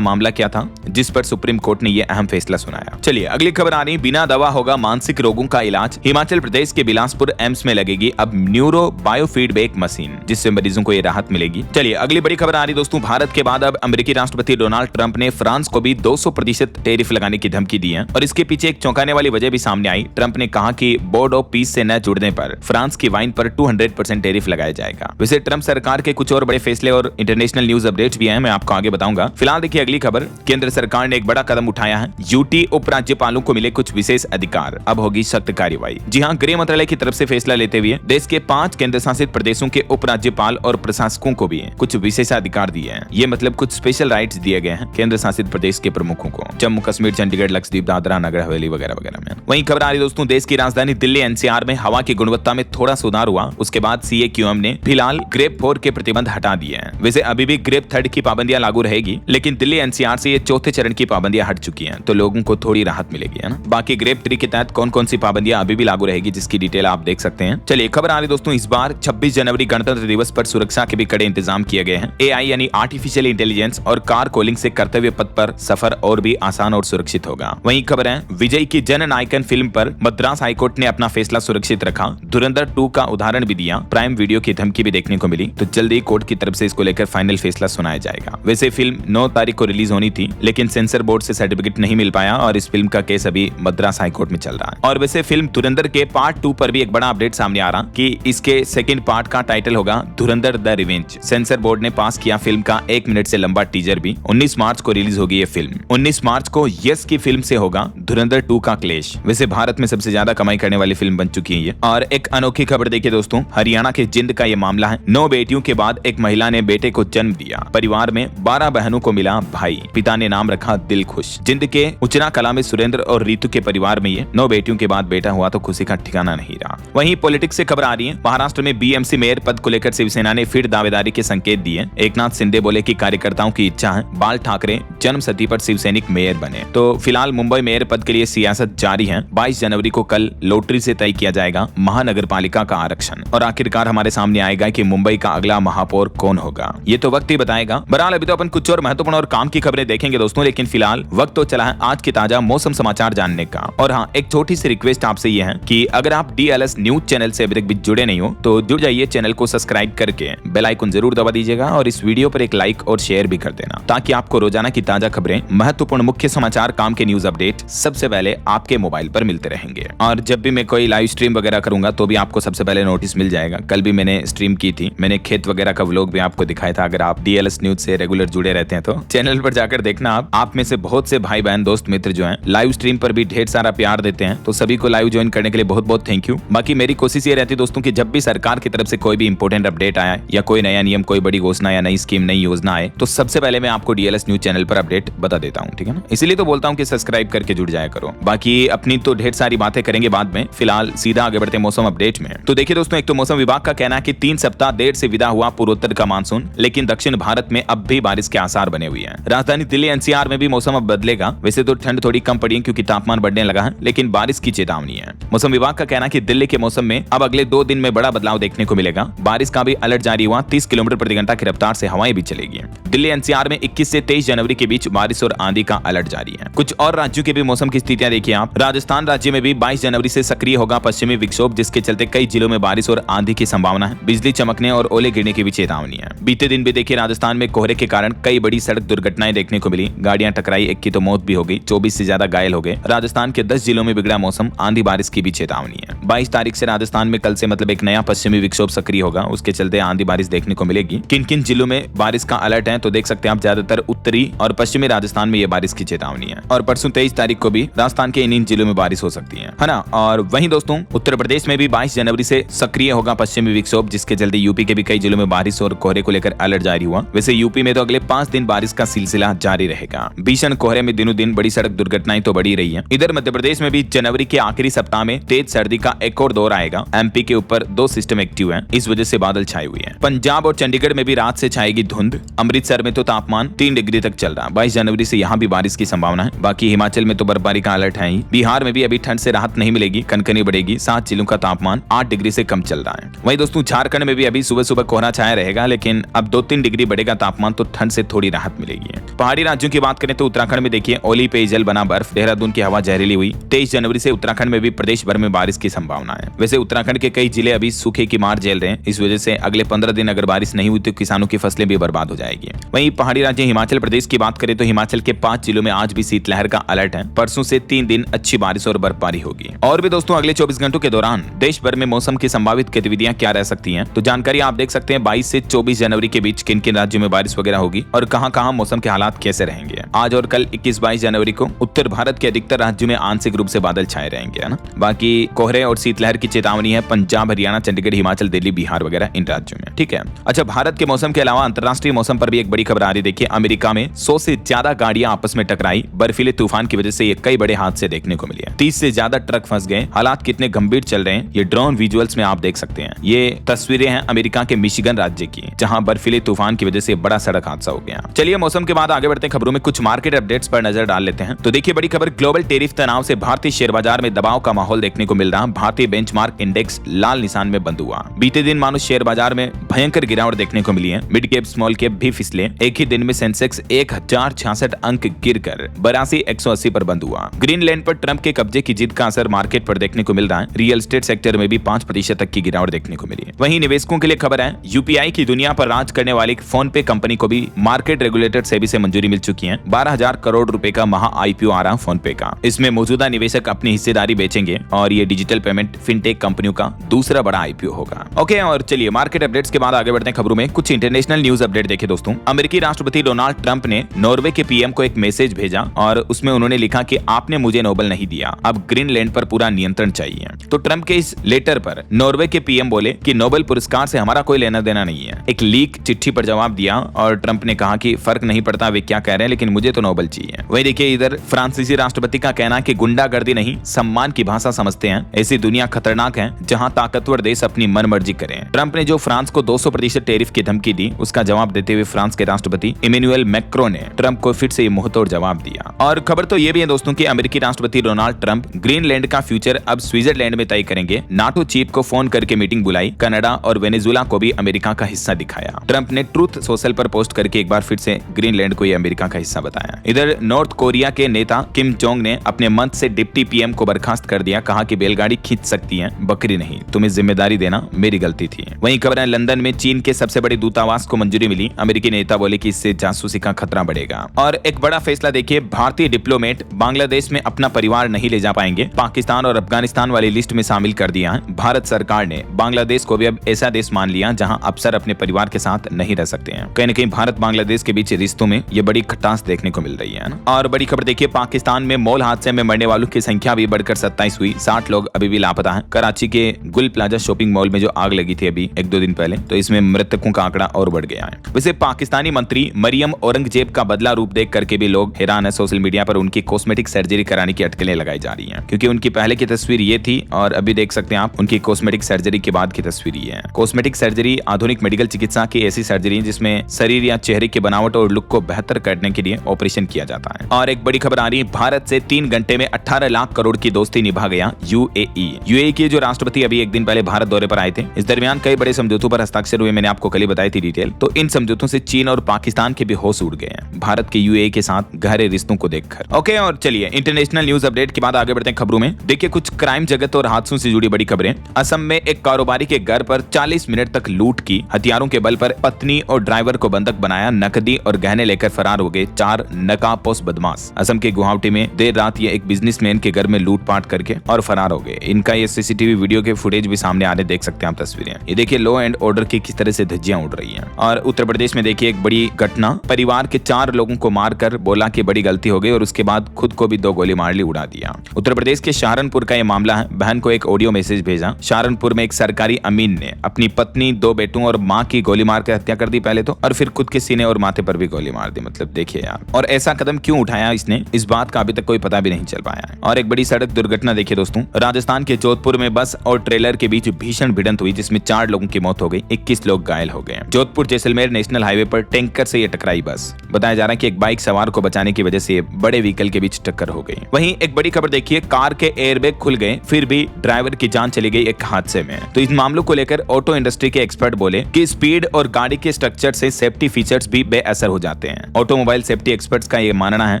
मामला क्या था जिस पर सुप्रीम कोर्ट ने ये अहम फैसला सुनाया। चलिए अगली खबर आ रही, बिना दवा होगा मानसिक रोगों का इलाज। हिमाचल प्रदेश के बिलासपुर एम्स में लगेगी अब न्यूरो बायोफीडबैक मशीन, जिससे मरीजों को ये राहत मिलेगी। चलिए अगली बड़ी खबर आ रही दोस्तों, भारत के बाद अब अमेरिकी राष्ट्रपति डोनाल्ड ट्रंप ने फ्रांस को भी 200% टैरिफ लगाने की धमकी दी है और इसके पीछे एक चौंकाने वाली वजह भी सामने आई। ट्रंप ने कहा कि बोर्ड ऑफ पीस से न जुड़ने पर फ्रांस की वाइन पर 200% टैरिफ लगाया जाएगा। वैसे ट्रंप सरकार के कुछ और बड़े फैसले और इंटरनेशनल न्यूज अपडेट्स भी हैं, मैं आपको आगे बताऊंगा। फिलहाल देखिए अगली खबर, केंद्र सरकार ने एक बड़ा कदम उठाया है, यूटी उपराज्यपालों को मिले कुछ विशेष अधिकार, अब होगी सख्त कार्रवाई। जी हां, गृह मंत्रालय की तरफ से फैसला लेते हुए देश के 5 केंद्र शासित प्रदेशों के उपराज्यपाल और प्रशासकों को भी कुछ विशेषाधिकार दिए हैं। ये मतलब कुछ स्पेशल राइट्स दिए गए हैं केंद्र शासित प्रदेश के प्रमुखों को, जम्मू कश्मीर, चंडीगढ़, लक्षद्वीप, दादरा नगर हवेली वगैरह वगैरह में। वहीं खबर आ रही दोस्तों, देश की राजधानी दिल्ली एनसीआर में हवा की गुणवत्ता में थोड़ा सुधार हुआ, उसके बाद सीएक्यूएम ने फिलहाल ग्रेप 4 के प्रतिबंध हटा दिए हैं। वैसे अभी भी ग्रेप 3 की पाबंदियां लागू रहेगी, लेकिन दिल्ली एनसीआर से ये चौथे चरण की पाबंदियां हट चुकी हैं, तो लोगों को थोड़ी राहत मिलेगी, है ना। बाकी ग्रेप 3 के तहत कौन कौन सी पाबंदियां अभी भी लागू रहेगी, जिसकी डिटेल आप देख सकते हैं। चलिए खबर आ रही दोस्तों, इस बार 26 जनवरी गणतंत्र दिवस पर सुरक्षा के भी कड़े इंतजाम किए गए हैं। एआई यानी आर्टिफिशियल इंटेलिजेंस और कार कॉलिंग से कर्तव्य पथ पर सफर और भी आसान और सुरक्षित होगा। वहीं खबर है, विजय की जन नायकन फिल्म पर मद्रास हाईकोर्ट ने अपना फैसला सुरक्षित रखा। धुरंधर 2 का उदाहरण भी दिया, प्राइम वीडियो की धमकी भी देखने को मिली, तो जल्दी कोर्ट की तरफ से इसको लेकर फाइनल फैसला सुनाया जाएगा। वैसे फिल्म 9 तारीख को रिलीज होनी थी, लेकिन सेंसर बोर्ड से सर्टिफिकेट नहीं मिल पाया और इस फिल्म का केस अभी मद्रास हाईकोर्ट में चल रहा है। और वैसे फिल्म धुरंधर के पार्ट 2 पर भी एक बड़ा अपडेट सामने आ रहा कि इसके सेकंड पार्ट का टाइटल होगा धुरंधर द रिवेंज। सेंसर बोर्ड ने पास किया फिल्म का 1 मिनट से लंबा टीजर भी। 19 मार्च को रिलीज होगी ये फिल्म। 19 मार्च को यस की फिल्म से होगा धुरंधर 2 का क्लैश। वैसे भारत में सबसे ज्यादा कमाई करने वाली फिल्म बन चुकी है ये। और एक अनोखी खबर देखिए दोस्तों, हरियाणा के जिंद का ये मामला है। 9 बेटियों के बाद एक महिला ने बेटे को जन्म दिया। परिवार में 12 बहनों को मिला भाई, पिता ने नाम रखा दिलखुश। जिंद के उचना कला में सुरेंद्र और रीतू के परिवार में ये 9 बेटियों के बाद बेटा हुआ तो खुशी का ठिकाना नहीं रहा। वहीं पॉलिटिक्स से खबर आ रही है, महाराष्ट्र में बीएमसी मेयर पद को लेकर शिवसेना ने फिर दावेदारी के संकेत दिए। एकनाथ शिंदे बोले कि कार्यकर्ताओं की इच्छा है बाल ठाकरे जन्मशती पर शिवसैनिक मेयर बने। तो फिलहाल मुंबई मेयर पद के लिए सियासत जारी है। 22 जनवरी को कल लॉटरी से तय किया जाएगा महानगरपालिका का आरक्षण और आखिरकार हमारे सामने आएगा कि मुंबई का अगला महापौर कौन होगा, ये तो वक्त ही बताएगा। बहरहाल अभी तो अपन कुछ और महत्वपूर्ण और काम की खबरें देखेंगे दोस्तों, लेकिन फिलहाल वक्त तो चला है आज के ताजा मौसम समाचार जानने का। और हाँ, एक छोटी सी रिक्वेस्ट आपसे ये है कि अगर आप डीएलएस न्यूज चैनल से अभी तक भी जुड़े नहीं हो तो जुड़ जाइए, चैनल को सब्सक्राइब करके बेल आइकन जरूर दबा दीजिएगा और इस वीडियो पर एक लाइक और शेयर भी कर देना, ताकि आपको रोजाना की ताजा खबरें, महत्वपूर्ण मुख्य समाचार, काम के न्यूज अपडेट सबसे पहले आपके मोबाइल पर मिलते रहेंगे। और जब भी मैं कोई लाइव स्ट्रीम वगैरह करूंगा तो भी आपको सबसे पहले नोटिस मिल जाएगा। कल भी मैंने स्ट्रीम की थी, मैंने खेत वगैरह का व्लॉग भी आपको दिखाया था। अगर आप डीएलएस न्यूज से रेगुलर जुड़े रहते हैं तो चैनल पर जाकर देखना। आप में से बहुत से भाई बहन दोस्त मित्र जो हैं लाइव स्ट्रीम पर भी ढेर सारा प्यार देते हैं, तो सभी को लाइव ज्वाइन करने के लिए बहुत बहुत थैंक यू। बाकी मेरी कोशिश ये रहती है दोस्तों कि जब भी सरकार की तरफ से कोई भी इंपोर्टेंट अपडेट आया या कोई नया नियम, कोई बड़ी घोषणा या नई स्कीम, नई योजना आए तो सबसे पहले मैं आपको डीएलएस न्यूज चैनल पर अपडेट बता देता हूँ, ठीक है ना। इसलिए तो बोलता हूँ कि सब्सक्राइब करके जुड़ जाया करो। बाकी अपनी तो ढेर सारी बातें करेंगे बाद में, फिलहाल सीधा आगे बढ़ते मौसम अपडेट में। तो देखिए दोस्तों, एक तो मौसम विभाग का कहना है कि 3 सप्ताह देर से विदा हुआ पूर्वोत्तर का मानसून, लेकिन दक्षिण भारत में अब भी बारिश के आसार बने हुए हैं। राजधानी दिल्ली एनसीआर में भी मौसम अब बदलेगा। वैसे तो ठंड थोड़ी कम पड़ी है क्योंकि तापमान बढ़ने लगा है, लेकिन बारिश की चेतावनी है। मौसम विभाग का कहना है कि दिल्ली के मौसम में अब अगले 2 दिन में बड़ा बदलाव देखने को मिलेगा। बारिश का भी अलर्ट जारी हुआ, 30 किलोमीटर प्रति घंटा की रफ्तार से हवाएं भी चलेगी। दिल्ली एनसीआर में 21 से 23 जनवरी के बीच बारिश और आंधी का अलर्ट जारी है। कुछ और राज्यों के भी मौसम की स्थितियां देखिए आप। राजस्थान राज्य में भी 22 जनवरी से सक्रिय होगा पश्चिमी विक्षोभ, जिसके चलते कई जिलों में बारिश और आंधी की संभावना है। बिजली चमकने और ओले गिरने की भी चेतावनी है। बीते दिन भी देखिए राजस्थान में कोहरे के कारण कई बड़ी सड़क दुर्घटनाएं देखने को मिली। गाड़ियां टकराई, एक की तो मौत भी हो गई, 24 से ज्यादा घायल हो गए। राजस्थान के 10 जिलों में बिगड़ा मौसम, आंधी बारिश की भी चेतावनी है। 22 तारीख से राजस्थान में कल से मतलब एक नया पश्चिमी विक्षोभ सक्रिय होगा, उसके चलते आंधी बारिश देखने को मिलेगी। किन किन जिलों में बारिश का अलर्ट है तो देख सकते हैं आप, ज्यादातर उत्तरी और पश्चिमी राजस्थान में ये बारिश की चेतावनी है। और परसों 23 तारीख को भी राजस्थान के इन जिलों में बारिश हो सकती है ना। और वहीं दोस्तों उत्तर प्रदेश में भी 22 जनवरी से सक्रिय होगा पश्चिमी विक्षोभ, जिसके चलते यूपी के भी कई जिलों में बारिश और कोहरे को लेकर अलर्ट जारी हुआ। वैसे यूपी में तो अगले 5 दिन बारिश का सिलसिला जारी रहेगा। भीषण कोहरे में दिनों दिन बड़ी सड़क दुर्घटनाएं तो बढ़ी रही है। इधर मध्य प्रदेश में भी जनवरी के आखिरी सप्ताह में तेज सर्दी का एक और दौर आएगा। एमपी के ऊपर 2 सिस्टम एक्टिव हैं, इस वजह से बादल छाए हुए हैं। पंजाब और चंडीगढ़ में भी रात से छाएगी धुंध। अमृतसर में तो तापमान 3 डिग्री तक चल रहा। 22 जनवरी से यहाँ भी बारिश की संभावना है। बाकी हिमाचल में तो बर्फबारी का अलर्ट है ही। बिहार में भी अभी ठंड से राहत नहीं मिलेगी, कनकनी बढ़ेगी। 7 जिलों का तापमान 8 डिग्री से कम चल रहा है। वहीं दोस्तों झारखंड में भी अभी सुबह सुबह कोहरा छाया रहेगा, लेकिन अब 2-3 डिग्री डिग्री बढ़ेगा तापमान तो ठंड से थोड़ी राहत मिलेगी। पहाड़ी राज्यों की बात करें तो उत्तराखंड में देखिए ओली पेयजल बना बर्फ, देहरादून की हवा जहरीली हुई। 23 जनवरी से उत्तराखंड में भी प्रदेश भर में बारिश की संभावना है। वैसे उत्तराखंड के कई जिले अभी सूखे की मार झेल रहे हैं। इस वजह से अगले 15 दिन अगर बारिश नहीं हुई तो किसानों की फसलें भी बर्बाद हो जाएगी। वहीं पहाड़ी राज्य हिमाचल प्रदेश की बात करें तो हिमाचल के 5 जिलों में आज भी शीतलहर का अलर्ट है। परसों से 3 दिन अच्छी बारिश और बर्फबारी होगी। और भी दोस्तों अगले 24 घंटों के दौरान देश भर में मौसम की संभावित गतिविधियां क्या रह सकती हैं, तो जानकारी आप देख सकते हैं 22 से 24 जनवरी के बीच किन किन राज्यों में बारिश वगैरह होगी और कहां-कहां मौसम के हालात कैसे रहेंगे। आज और कल 21-22 जनवरी को उत्तर भारत के अधिकतर राज्यों में आंशिक रूप से बादल छाए रहेंगे, है ना। बाकी कोहरे और शीतलहर की चेतावनी है पंजाब, हरियाणा, चंडीगढ़, हिमाचल, दिल्ली, बिहार वगैरह इन राज्यों में, ठीक है। अच्छा, भारत के मौसम के अलावा अंतर्राष्ट्रीय मौसम पर भी एक बड़ी खबर आ रही है। देखिए अमेरिका में 100 से ज्यादा गाड़ियां आपस में टकराई। बर्फीले तूफान की वजह से ये कई बड़े हादसे देखने को मिले। 30 से ज्यादा ट्रक फंस गए। हालात कितने गंभीर चल रहे हैं ये ड्रोन विजुअल्स में आप देख सकते हैं। ये तस्वीरें हैं अमेरिका के मिशिगन राज्य की, जहां बर्फीले तूफान की वजह से बड़ा सड़क हादसा हो गया। चलिए मौसम के बाद आगे बढ़ते हैं, खबरों में कुछ मार्केट अपडेट्स पर नजर डाल लेते हैं। तो देखिए बड़ी खबर, ग्लोबल टेरिफ तनाव से भारतीय शेयर बाजार में दबाव का माहौल देखने को मिल रहा। भारतीय बेंचमार्क इंडेक्स लाल निशान में बंद हुआ। बीते दिन मानो शेयर बाजार में भयंकर गिरावट देखने को मिली है। मिड कैप स्मॉल कैप भी फिसले। एक ही दिन में सेंसेक्स 1066 अंक गिरकर 82,180 पर बंद हुआ। ग्रीनलैंड पर ट्रंप के कब्जे की जिद का असर मार्केट पर देखने को मिल रहा है। रियल एस्टेट सेक्टर में भी 5% तक की गिरावट देखने को मिली। वहीं निवेशकों के लिए खबर है, यूपीआई की दुनिया पर राज करने वाली फोन पे कंपनी को भी मार्केट रेगुलेटर सेबी से मंजूरी मिल चुकी है। 12,000 करोड़ रुपए का महा आईपीओ आ रहा फोन पे का। इसमें मौजूदा निवेशक अपनी हिस्सेदारी बेचेंगे और ये डिजिटल पेमेंट फिनटेक कंपनियों का दूसरा बड़ा आईपीओ होगा। ओके, और चलिए मार्केट अपडेट्स के बाद आगे बढ़ते हैं खबरों में। कुछ इंटरनेशनल न्यूज अपडेट देखिए दोस्तों। अमेरिकी राष्ट्रपति डोनाल्ड ट्रंप ने नॉर्वे के पीएम को एक मैसेज भेजा और उसमें उन्होंने लिखा कि आपने मुझे नोबेल नहीं दिया, अब ग्रीनलैंड पर पूरा नियंत्रण चाहिए। तो ट्रंप के इस लेटर पर नॉर्वे के पीएम बोले कि नोबेल पुरस्कार से हमारा कोई लेना देना नहीं है। एक लीक चिट्ठी पर जवाब दिया और ट्रंप ने कहा कि फर्क नहीं पड़ता वे क्या कह रहे हैं, लेकिन मुझे तो नोबेल चाहिए। वही देखिए इधर फ्रांसीसी राष्ट्रपति का कहना कि गुंडागर्दी नहीं सम्मान की भाषा समझते हैं। ऐसी दुनिया खतरनाक है जहां ताकतवर देश अपनी मनमर्जी करें। ट्रंप ने जो फ्रांस को 200% टैरिफ की धमकी दी उसका जवाब देते हुए फ्रांस के राष्ट्रपति इमैनुअल मैक्रों ने ट्रंप को फिर से ये मुंहतोड़ जवाब दिया। और खबर तो ये भी है दोस्तों कि अमेरिकी राष्ट्रपति डोनाल्ड ट्रंप ग्रीनलैंड का फ्यूचर अब स्विट्जरलैंड में तय करेंगे। नाटो चीफ को फोन करके मीटिंग बुलाई। कनाडा और वेनेजुएला को भी अमेरिका का हिस्सा दिखाया। ट्रंप ने ट्रूथ सोशल पर पोस्ट करके एक बार फिर से ग्रीनलैंड को अमेरिका का हिस्सा बताया। इधर नॉर्थ कोरिया के नेता किम जोंग ने अपने मंच से डिप्टी पीएम को बर्खास्त कर दिया। कहा कि बैलगाड़ी खींच सकती है, बकरी नहीं। तुम्हें जिम्मेदारी देना मेरी गलती थी। वहीं खबर है लंदन में चीन के सबसे बड़े दूतावास को मंजूरी मिली। अमेरिकी नेता बोले कि इससे जासूसी का खतरा बढ़ेगा। और एक बड़ा फैसला देखिए, भारतीय डिप्लोमेट बांग्लादेश में अपना परिवार नहीं ले जा पाएंगे। पाकिस्तान और अफगानिस्तान वाली लिस्ट में शामिल कर दिया है। भारत सरकार ने बांग्लादेश को भी अब ऐसा देश मान लिया जहां अफसर अपने परिवार के साथ नहीं रह सकते हैं। कहीं न कहीं भारत बांग्लादेश के बीच रिश्तों में ये बड़ी खटास देखने को मिल रही है ना। और बड़ी खबर देखिए, पाकिस्तान में मॉल हादसे में मरने वालों की संख्या भी बढ़कर 27 हुई। 60 लोग अभी भी लापता हैं। कराची के गुल प्लाजा शॉपिंग मॉल में जो आग लगी थी अभी 1-2 दिन पहले, तो इसमें मृतकों का आंकड़ा और बढ़ गया है। वैसे पाकिस्तानी मंत्री मरियम औरंगजेब का बदला रूप देख करके भी लोग हैरान है। सोशल मीडिया पर उनकी कॉस्मेटिक सर्जरी कराने की अटकलें लगाई जा रही हैं, क्योंकि उनकी पहले की तस्वीर ये थी और अभी देख सकते हैं आप उनकी कॉस्मेटिक सर्जरी के बाद की तस्वीर ये है। कॉस्मेटिक सर्जरी आधुनिक मेडिकल चिकित्सा की ऐसी सर्जरी जिसमें शरीर या चेहरे की बनावट और लुक को बेहतर करने के लिए ऑपरेशन किया जाता है। और एक बड़ी खबर आ रही है, भारत से 3 घंटे में 18 लाख करोड़ की दोस्ती निभा गया यूएई के जो राष्ट्रपति अभी एक दिन पहले भारत दौरे पर आए थे। इस दरमियान कई बड़े समझौतों पर हस्ताक्षर हुए। मैंने आपको कल ही बताई थी डिटेल। तो इन समझौतों से चीन और पाकिस्तान के भी होश उड़ गए हैं भारत के यूएई के साथ गहरे रिश्तों को देखकर। ओके, और चलिए इंटरनेशनल न्यूज अपडेट के बाद आगे बढ़ते हैं खबरों में। देखिए कुछ क्राइम जगत और हादसों से जुड़ी बड़ी खबरें। असम में एक कारोबारी के घर पर 40 मिनट तक लूट की। हथियारों के बल पर पत्नी और ड्राइवर को बंधक बनाया। नकदी और गहने लेकर फरार हो गए 4 नकाबपोश बदमाश। असम के गुवाहाटी में देर रात ये एक बिजनेसमैन के घर में लूटपाट करके और फरार हो गए। इनका ये सीसीटीवी वीडियो के फुटेज भी सामने आ रहे, देख सकते हैं आप तस्वीरें। ये देखिए लॉ एंड ऑर्डर की किस तरह से धज्जियां उड़ रही हैं। और उत्तर प्रदेश में देखिए एक बड़ी घटना, परिवार के 4 लोगों को मारकर बोला कि बड़ी गलती हो गई और उसके बाद खुद को भी 2 गोली मार ली, उड़ा दिया। उत्तर प्रदेश के सहारनपुर का ये मामला है। बहन को एक ऑडियो मैसेज भेजा। सहारनपुर में एक सरकारी अमीन ने अपनी पत्नी, 2 बेटों और मां की गोली मार कर हत्या कर दी पहले तो, और फिर खुद के सीने और माथे पर भी गोली मार दी। मतलब देखिए यार, और ऐसा कदम क्यों उठाया इसने, इस बात का अभी तक कोई पता भी नहीं चल पाया है। और एक बड़ी सड़क दुर्घटना देखिए दोस्तों, राजस्थान के जोधपुर में बस और ट्रेलर के बीच भीषण भिड़ंत हुई जिसमें 4 लोगों की मौत हो गई, 21 लोग घायल हो गए। जोधपुर जैसलमेर नेशनल हाईवे पर टैंकर से ये टकराई बस। बताया जा रहा है कि एक बाइक सवार को बचाने की वजह से बड़े व्हीकल के बीच टक्कर हो गई। वहीं एक बड़ी खबर देखिए, कार के एयरबैग खुल गए फिर भी ड्राइवर की जान चली गई एक हादसे में। तो इस मामलों को लेकर ऑटो इंडस्ट्री के एक्सपर्ट बोले कि स्पीड और गाड़ी के स्ट्रक्चर से सेफ्टी फीचर्स भी बेअसर हो जाते हैं। ऑटोमोबाइल सेफ्टी एक्सपर्ट्स का ये मानना है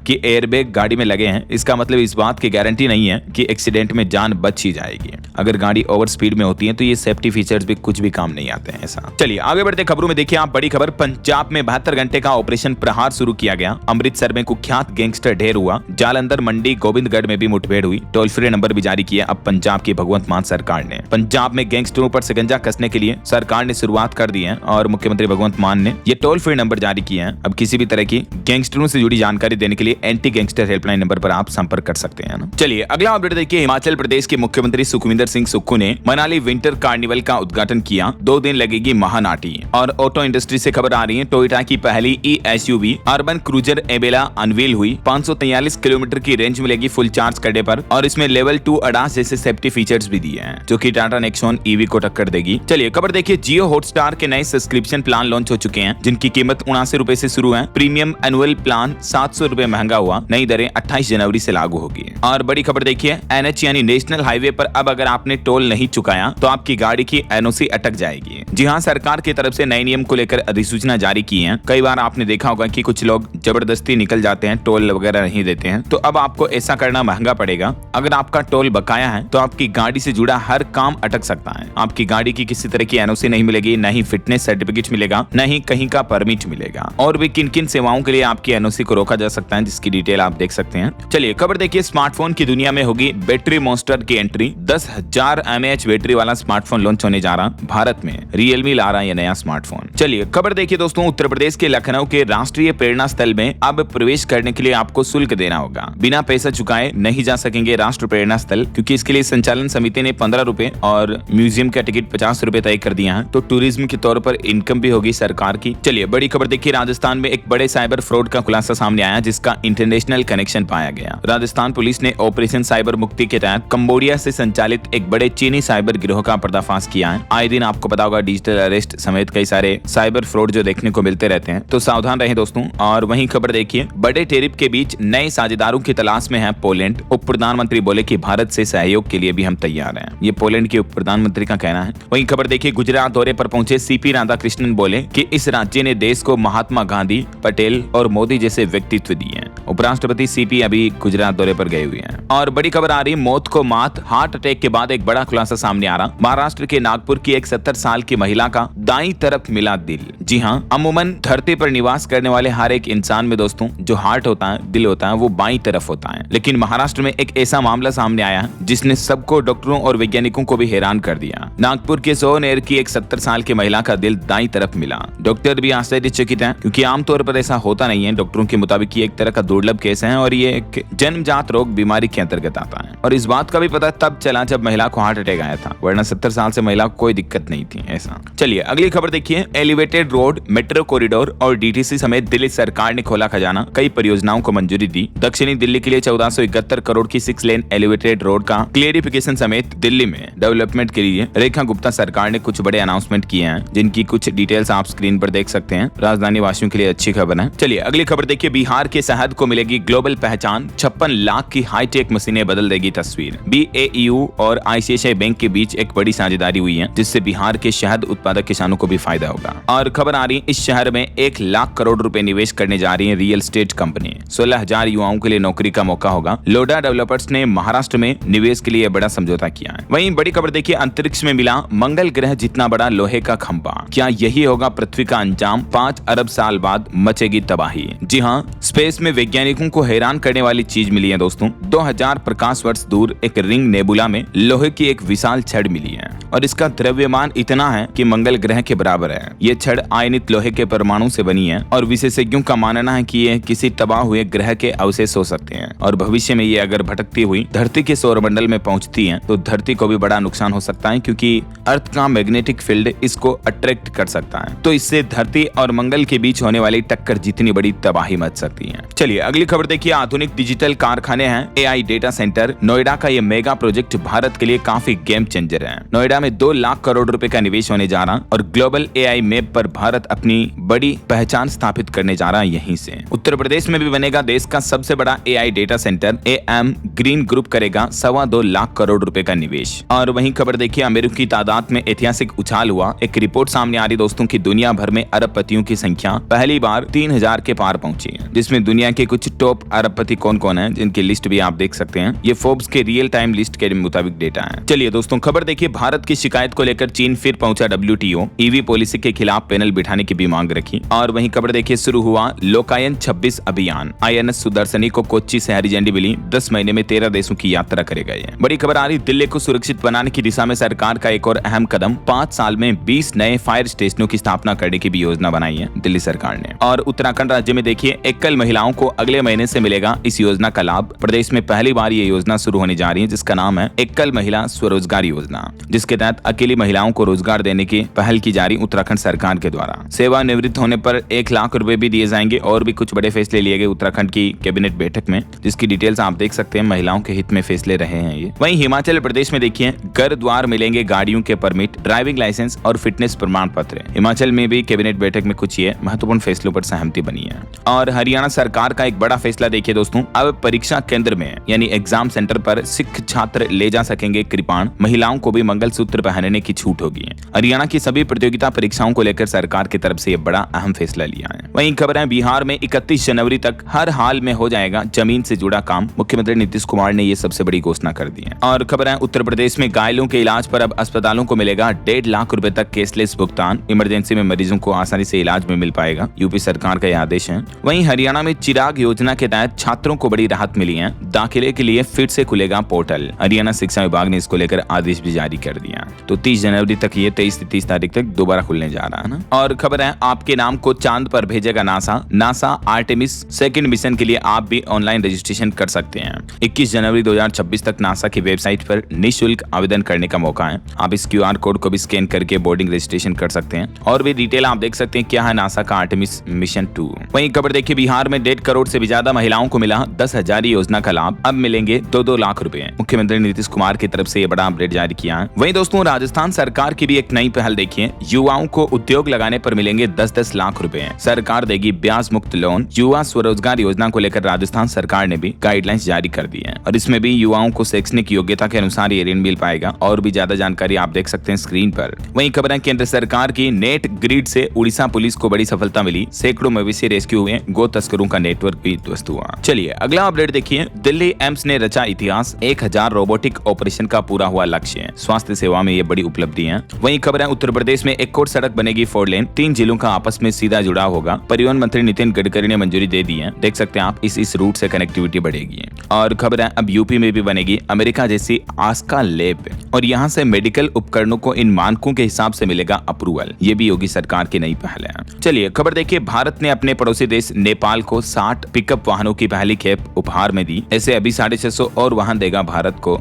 कि एयरबैग गाड़ी में लगे हैं, इसका मतलब इस बात की गारंटी नहीं है कि एक्सीडेंट में जान बच ही जाएगी। अगर गाड़ी ओवर स्पीड में होती है तो ये सेफ्टी फीचर्स भी कुछ भी काम नहीं आते हैं ऐसा। चलिए आगे बढ़ते खबरों में। देखिए आप बड़ी खबर, पंजाब में 72 घंटे का ऑपरेशन प्रहार शुरू किया गया। अमृतसर में कुख्यात गैंगस्टर ढेर हुआ। जालंधर, मंडी, गोविंदगढ़ में भी मुठभेड़ हुई। टोल फ्री नंबर भी जारी किया अब पंजाब की भगवंत मान सरकार ने। पंजाब में गैंगस्टरों पर शिकंजा कसने के लिए सरकार ने शुरुआत कर दी है और मुख्यमंत्री भगवंत मान ने ये टोल फ्री नंबर जारी किए हैं। अब किसी भी तरह की गैंगस्टरों से जुड़ी जानकारी देने के लिए एंटी गैंगस्टर हेल्पलाइन नंबर पर आप संपर्क कर सकते हैं ना। चलिए अगला अपडेट देखिए। हिमाचल प्रदेश के मुख्यमंत्री सुखविंदर सिंह सुक्खू ने मनाली विंटर कार्निवल का उद्घाटन किया। 2 दिन लगेगी महानाटी। और ऑटो इंडस्ट्री से खबर आ रही है, टोयोटा की पहली ई-एसयूवी अर्बन क्रूजर एबेला अनवील हुई। 543 किलोमीटर की रेंज मिलेगी फुल चार्ज करने पर और इसमें लेवल 2 ADAS जैसे सेफ्टी फीचर्स भी दिए हैं जो कि टाटा नेक्सॉन ईवी को टक्कर देगी। चलिए खबर देखिए। जियो हॉटस्टार के नए सब्सक्रिप्शन प्लान लॉन्च हो चुके हैं जिनकी कीमत 79 रुपए से शुरू है। प्रीमियम एनुअल प्लान 700 रुपए महंगा हुआ। नई दरें 28 जनवरी से लागू होगी। और बड़ी खबर देखिए, NH यानी नेशनल हाईवे पर अब अगर आपने टोल नहीं चुकाया तो आपकी गाड़ी की NOC अटक जाएगी। जी हाँ, सरकार की तरफ से नए नियम को लेकर अधिसूचना जारी की है। कई बार आपने देखा होगा कि कुछ लोग जबरदस्ती निकल जाते हैं, टोल वगैरह नहीं देते हैं, तो अब आपको ऐसा करना महंगा पड़ेगा। अगर आपका टोल बकाया है तो आपकी गाड़ी से जुड़ा हर काम अटक सकता है। आपकी गाड़ी की किसी तरह की NOC नहीं मिलेगी, न ही फिटनेस सर्टिफिकेट मिलेगा, न ही कहीं का परमिट मिलेगा। और भी किन किन सेवाओं के लिए आपकी NOC को रोका जा सकता है जिसकी डिटेल आप देख सकते हैं। चलिए खबर देखिए। स्मार्टफोन की दुनिया में होगी बैटरी मॉन्स्टर की एंट्री। 10,000 mAh बैटरी वाला स्मार्टफोन लॉन्च होने जा रहा भारत में। रियलमी ला रहा है ये नया स्मार्टफोन। चलिए खबर देखिए दोस्तों। उत्तर प्रदेश के लखनऊ के राष्ट्रीय प्रेरणा स्थल में अब प्रवेश करने के लिए आपको शुल्क देना होगा। बिना पैसा चुकाए नहीं जा सकेंगे राष्ट्र प्रेरणा स्थल, क्योंकि इसके लिए संचालन समिति ने 15 रुपए और म्यूजियम का टिकट 50 रुपए तय कर दिया है। तो टूरिज्म के तौर पर इनकम भी होगी सरकार की। चलिए बड़ी खबर देखिए। राजस्थान में एक बड़े साइबर फ्रॉड का खुलासा सामने आया जिसका इंटरनेशनल कनेक्शन पाया गया। राजस्थान पुलिस ने ऑपरेशन साइबर मुक्ति के तहत कंबोडिया से संचालित एक बड़े चीनी साइबर गिरोह का पर्दाफाश किया है। आए दिन आपको पता होगा डिजिटल अरेस्ट समेत कई सारे साइबर फ्रॉड जो देखने को मिलते रहते हैं, तो सावधान रहें दोस्तों। और वहीं खबर देखिए। बड़े टेरिफ के बीच नए साझेदारों की तलाश में है पोलैंड। उप प्रधानमंत्री बोले कि भारत से सहयोग के लिए भी हम तैयार हैं। ये पोलैंड के उप प्रधानमंत्री का कहना है। वहीं खबर देखिए। गुजरात दौरे पर पहुंचे सीपी राधाकृष्णन बोले कि इस राज्य ने देश को महात्मा गांधी, पटेल और मोदी जैसे व्यक्तित्व दिए हैं। उपराष्ट्रपति सीपी अभी गुजरात दौरे पर गए हुए हैं। और बड़ी खबर आ रही, मौत को मात। हार्ट अटैक के बाद एक बड़ा खुलासा सामने आ रहा। महाराष्ट्र के नागपुर की एक 70 साल की महिला का दाईं तरफ मिला दिल। जी हाँ, अमूमन धरती पर निवास करने वाले हर एक इंसान में दोस्तों जो हार्ट होता है, दिल होता है, वो बाईं तरफ होता है। लेकिन महाराष्ट्र में एक ऐसा मामला सामने आया है जिसने सबको, डॉक्टरों और वैज्ञानिकों को भी हैरान कर दिया। नागपुर के सोनेर की एक 70 साल की महिला का दिल दाईं तरफ मिला। डॉक्टर भी आश्चर्यचकित हैं क्योंकि आमतौर पर ऐसा होता नहीं है। डॉक्टरों के मुताबिक ये एक तरह का दुर्लभ केस है और ये एक जन्मजात रोग बीमारी के अंतर्गत आता है। और इस बात का भी पता तब चला जब महिला को हार्ट अटैक आया था, वरना 70 साल से महिला को कोई दिक्कत नहीं थी ऐसा। चलिए अगली खबर देखिए। एलिवेटेड रोड, मेट्रो कॉरिडोर और DTC समेत दिल्ली सरकार ने खोला खजाना। कई परियोजनाओं को मंजूरी दी। दक्षिणी दिल्ली के लिए 1471 करोड़ की 6 लेन एलिवेटेड रोड का क्लियरिफिकेशन समेत दिल्ली में डेवलपमेंट के लिए रेखा गुप्ता सरकार ने कुछ बड़े अनाउंसमेंट किए हैं जिनकी कुछ डिटेल्स आप स्क्रीन पर देख सकते हैं। राजधानी वासियों के लिए अच्छी खबर है। चलिए अगली खबर देखिए। बिहार के शहद को मिलेगी ग्लोबल पहचान। 56 लाख की हाईटेक मशीनें बदल देगी तस्वीर। BAU और ICICI बैंक के बीच एक बड़ी साझेदारी हुई है जिससे बिहार के शहद उत्पादक किसानों को भी फायदा होगा। और खबर आ रही है, इस शहर में 1 लाख करोड़ रुपए निवेश करने जा रही है रियल एस्टेट कंपनी। 16,000 युवाओं के लिए नौकरी का मौका होगा। लोडा डेवलपर्स ने महाराष्ट्र में निवेश के लिए बड़ा समझौता किया है। वहीं बड़ी खबर देखिए। अंतरिक्ष में मिला मंगल ग्रह जितना बड़ा लोहे का खंभा। क्या यही होगा पृथ्वी का अंजाम? 5 अरब साल बाद मचेगी तबाही। जी हाँ, स्पेस में वैज्ञानिकों को हैरान करने वाली चीज मिली है दोस्तों। 2000 प्रकाश वर्ष दूर एक रिंग नेबुला में लोहे की एक विशाल छड़ मिली है और इसका द्रव्यमान इतना है कि मंगल ग्रह के बराबर है। ये छड़ आयनित लोहे के परमाणु से बनी है और विशेषज्ञों का मानना है कि ये किसी तबाह हुए ग्रह के अवशेष हो सकते हैं और भविष्य में ये अगर भटकती हुई धरती के सौरमंडल में पहुंचती है तो धरती को भी बड़ा नुकसान हो सकता है, क्योंकि अर्थ का मैग्नेटिक फील्ड इसको अट्रैक्ट कर सकता है। तो इससे धरती और मंगल के बीच होने वाली टक्कर जितनी बड़ी तबाही मच सकती है। चलिए अगली खबर देखिए, आधुनिक डिजिटल कारखाने हैं एआई डेटा सेंटर। नोएडा का ये मेगा प्रोजेक्ट भारत के लिए काफी गेम चेंजर है। नोएडा में 2 लाख करोड़ रुपए का निवेश होने जा रहा और ग्लोबल एआई मैप पर भारत अपनी बड़ी पहचान स्थापित करने जा रहा है। यहीं से उत्तर प्रदेश में भी बनेगा देश का सबसे बड़ा AI data centre. Am green group करेगा 2.25 लाख करोड़ रुपए का निवेश। और वहीं खबर देखिए, अमेरिकी तादाद में ऐतिहासिक उछाल हुआ। एक रिपोर्ट सामने आ रही दोस्तों की दुनिया भर में अरबपतियों की संख्या पहली बार 3000 के पार पहुंची है, जिसमें दुनिया के कुछ टॉप अरबपति कौन कौन है, जिनकी लिस्ट भी आप देख सकते हैं। ये फोर्ब्स के रियल टाइम लिस्ट के मुताबिक डेटा है। चलिए दोस्तों, खबर देखिए, भारत की शिकायत को लेकर चीन फिर पहुंचा WTO। ईवी पॉलिसी के खिलाफ पैनल बिठाने की भी मांग रखी। और वहीं खबर देखिए, शुरू हुआ लोकायन 26 अभियान। INS सुदर्शनी को कोच्चि से हरी झंडी मिली। 10 महीने में 13 देशों की यात्रा करेगा। ये बड़ी खबर आ रही, दिल्ली को सुरक्षित बनाने की दिशा में सरकार का एक और अहम कदम। 5 साल में 20 नए फायर स्टेशनों की स्थापना करने की भी योजना बनाई है दिल्ली सरकार ने। और उत्तराखंड राज्य में देखिए, एकल महिलाओं को अगले महीने से मिलेगा इस योजना का लाभ। प्रदेश में पहली बार ये योजना शुरू होने जा रही है, जिसका नाम है एकल महिला स्वरोजगार योजना, जिसके तहत अकेली महिलाओं को रोजगार देने की पहल की जा रही उत्तराखंड सरकार के द्वारा। सेवानिवृत्त होने पर 1 लाख रुपए भी दिए जाएंगे। और भी कुछ बड़े फैसले लिए गए उत्तराखंड की कैबिनेट बैठक में, जिसकी डिटेल्स आप देख सकते हैं। महिलाओं के हित में फैसले रहे हैं ये। वहीं हिमाचल प्रदेश में देखिए, घर द्वार मिलेंगे गाड़ियों के परमिट, ड्राइविंग लाइसेंस और फिटनेस प्रमाण पत्र। हिमाचल में भी कैबिनेट बैठक में कुछ ये महत्वपूर्ण फैसलों पर सहमति बनी है। और हरियाणा सरकार का एक बड़ा फैसला देखिए दोस्तों, अब परीक्षा केंद्र में यानी एग्जाम सेंटर पर सिख छात्र ले जा सकेंगे कृपाण। महिलाओं को भी मंगलसूत्र पहनने की छूट होगी। हरियाणा की सभी प्रतियोगिता परीक्षाओं को लेकर सरकार की तरफ से ये बड़ा अहम फैसला लिया है। वहीं खबर है, बिहार में 31 जनवरी तक हर हाल में हो जाएगा जमीन से जुड़ा काम। मुख्यमंत्री नीतीश कुमार ने ये सबसे बड़ी घोषणा कर दी है। और खबर है, उत्तर प्रदेश में घायलों के इलाज पर अब अस्पतालों को मिलेगा 1.5 लाख रुपए तक कैशलेस भुगतान। इमरजेंसी में मरीजों को आसानी से इलाज में मिल पाएगा। यूपी सरकार का यह आदेश है। वहीं हरियाणा में चिराग योजना के तहत छात्रों को बड़ी राहत मिली है। दाखिले के लिए फिर से खुलेगा पोर्टल। हरियाणा शिक्षा विभाग ने इसको लेकर आदेश भी जारी कर दिया। तो 30 जनवरी तक, ये 23 से 30 तारीख तक दोबारा खुलने जा रहा है ना। और खबर है, आपके नाम को चांद पर भेजेगा नासा आर्टेमिस सेकंड मिशन के लिए आप भी ऑनलाइन रजिस्ट्रेशन कर सकते हैं। 21 जनवरी 2026 तक नासा की वेबसाइट पर निःशुल्क आवेदन करने का मौका है। आप इस QR कोड को भी स्कैन करके बोर्डिंग रजिस्ट्रेशन कर सकते हैं। और भी डिटेल आप देख सकते हैं क्या है नासा का आर्टेमिस मिशन 2। वहीं खबर देखिए, बिहार में 1.5 करोड़ से भी ज्यादा महिलाओं को मिला 10,000 योजना का लाभ। अब मिलेंगे 2-2 लाख रुपए। मुख्यमंत्री नीतीश कुमार की तरफ से ये बड़ा अपडेट जारी किया है। वहीं दोस्तों, राजस्थान सरकार की भी एक नई पहल देखिए, युवाओं को उद्योग लगाने पर मिलेंगे 10-10 लाख रुपए। सरकार देगी ब्याज मुक्त लोन। युवा स्वरोजगार योजना को लेकर राजस्थान सरकार ने भी गाइडलाइंस जारी कर दी है। और इसमें भी युवाओं को शैक्षणिक योग्यता के अनुसार ये ऋण मिल पाएगा। और भी ज्यादा जानकारी आप देख सकते हैं स्क्रीन पर। वहीं खबर है, केंद्र सरकार की नेट ग्रिड से उड़ीसा पुलिस को बड़ी सफलता मिली। सैकड़ों मवेशी रेस्क्यू हुए। गो तस्करों का नेटवर्क भी ध्वस्त हुआ। चलिए अगला अपडेट देखिए, दिल्ली एम्स ने रचा इतिहास। 1000 रोबोटिक ऑपरेशन का पूरा हुआ लक्ष्य। स्वास्थ्य सेवा में ये बड़ी उपलब्धि है। वहीं खबर है, उत्तर प्रदेश में एक और सड़क बनेगी 4 लेन। 3 जिलों का आपस में सीधा जुड़ाव होगा। परिवहन मंत्री नितिन गडकरी ने मंजूरी दे दी है। देख सकते हैं आप, इस रूट से कनेक्टिविटी बढ़ेगी। और खबर है, अब यूपी में भी बनेगी अमेरिका जैसी आस्का लैब। और यहाँ से मेडिकल उपकरणों को इन मानकों के हिसाब से मिलेगा अप्रूवल। ये भी योगी सरकार की नई पहल है। चलिए खबर देखिए, भारत ने अपने पड़ोसी देश नेपाल को 60 पिकअप वाहनों की पहली खेप उपहार में दी। ऐसे अभी 650 और वाहन देगा भारत को,